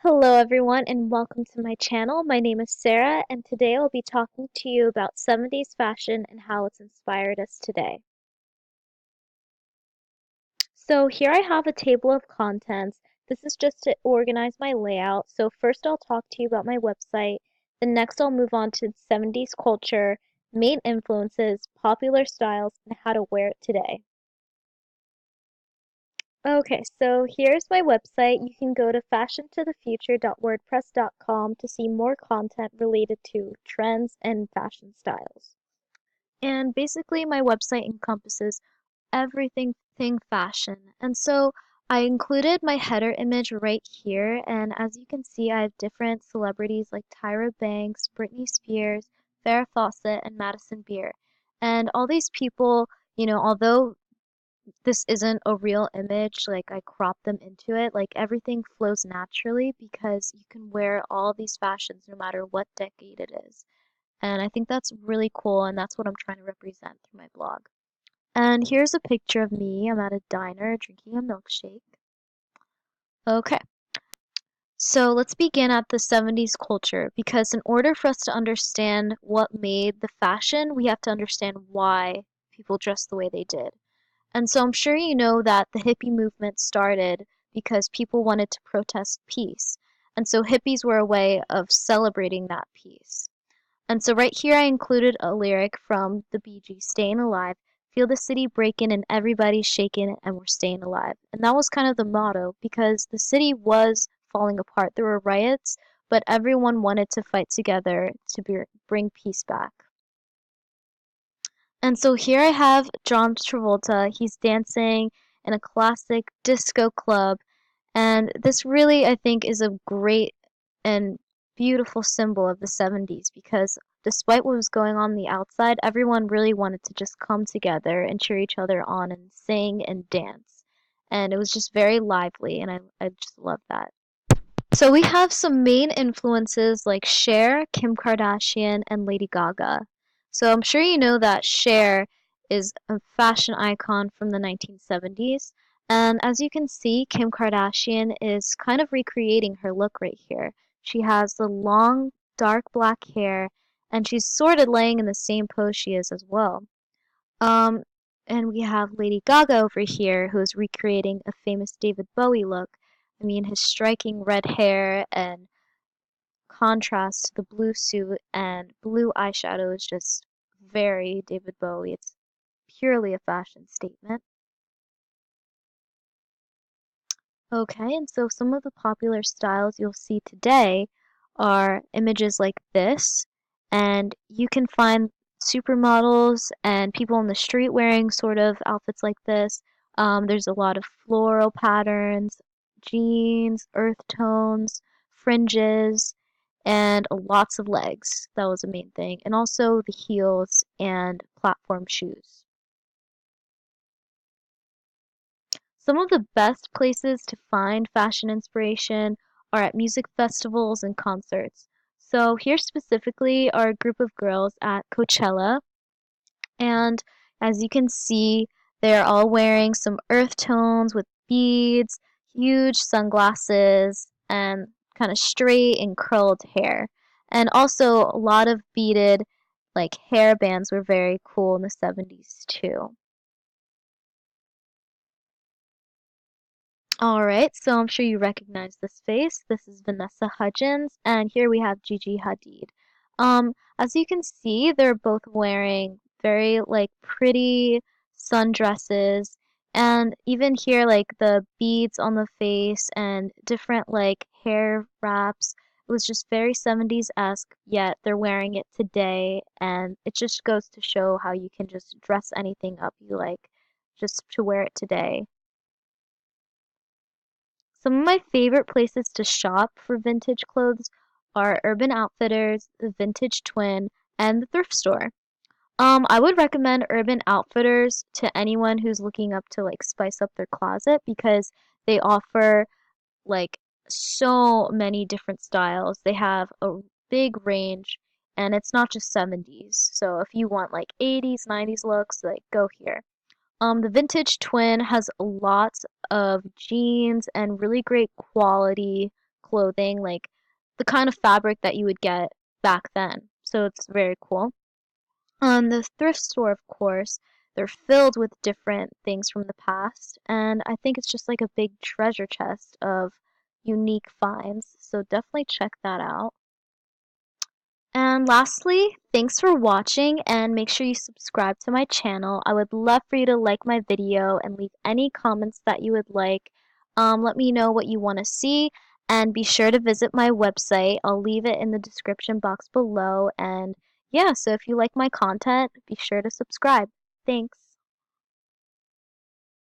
Hello everyone and welcome to my channel. My name is Sarah and today I'll be talking to you about 70s fashion and how it's inspired us today. So here I have a table of contents. This is just to organize my layout. So first I'll talk to you about my website. Then next I'll move on to 70s culture, main influences, popular styles, and how to wear it today. Okay, so here's my website. You can go to fashiontothefuture.wordpress.com to see more content related to trends and fashion styles. And basically, my website encompasses everything fashion. And so I included my header image right here. And as you can see, I have different celebrities like Tyra Banks, Britney Spears, Farrah Fawcett, and Madison Beer. And all these people, although this isn't a real image, like I cropped them into it, like everything flows naturally because you can wear all these fashions no matter what decade it is. And I think that's really cool, and that's what I'm trying to represent through my blog. And here's a picture of me. I'm at a diner drinking a milkshake. Okay, so let's begin at the 70s culture because in order for us to understand what made the fashion, we have to understand why people dressed the way they did. And so I'm sure you know that the hippie movement started because people wanted to protest peace. And so hippies were a way of celebrating that peace. And so right here I included a lyric from the Bee Gees, Staying Alive. Feel the city breaking and everybody's shaking and we're staying alive. And that was kind of the motto because the city was falling apart. There were riots, but everyone wanted to fight together to bring peace back. And so here I have John Travolta. He's dancing in a classic disco club. And this really, I think, is a great and beautiful symbol of the 70s because despite what was going on the outside, everyone really wanted to just come together and cheer each other on and sing and dance. And it was just very lively, and I just love that. So we have some main influences like Cher, Kim Kardashian, and Lady Gaga. So I'm sure you know that Cher is a fashion icon from the 1970s. And as you can see, Kim Kardashian is kind of recreating her look right here. She has the long, dark black hair, and she's sort of laying in the same pose she is as well. Um, and we have Lady Gaga over here, who is recreating a famous David Bowie look. I mean, his striking red hair and contrast to the blue suit and blue eyeshadow is just very David Bowie. It's purely a fashion statement. Okay, and so some of the popular styles you'll see today are images like this, and you can find supermodels and people on the street wearing sort of outfits like this. There's a lot of floral patterns, jeans, earth tones, fringes, and lots of legs. That was the main thing. And also the heels and platform shoes. Some of the best places to find fashion inspiration are at music festivals and concerts. So here specifically are a group of girls at Coachella, and as you can see, they're all wearing some earth tones with beads, huge sunglasses, and kind of straight and curled hair. And also a lot of beaded like hair bands were very cool in the 70s too. Alright, so I'm sure you recognize this face. This is Vanessa Hudgens, and here we have Gigi Hadid. As you can see, they're both wearing very like pretty sundresses, and even here like the beads on the face and different like hair wraps. It was just very 70s-esque, yet they're wearing it today, and it just goes to show how you can just dress anything up you like just to wear it today. Some of my favorite places to shop for vintage clothes are Urban Outfitters, the Vintage Twin, and the thrift store. I would recommend Urban Outfitters to anyone who's looking up to like spice up their closet because they offer like so many different styles. They have a big range and it's not just 70s. So if you want like 80s, 90s looks, like go here. The Vintage Twin has lots of jeans and really great quality clothing, like the kind of fabric that you would get back then. So it's very cool. The thrift store, of course, they're filled with different things from the past, and I think it's just like a big treasure chest of unique finds. So definitely check that out. And lastly, thanks for watching and make sure you subscribe to my channel. I would love for you to like my video and leave any comments that you would like. Let me know what you want to see and be sure to visit my website. I'll leave it in the description box below. And yeah, so if you like my content, be sure to subscribe. Thanks.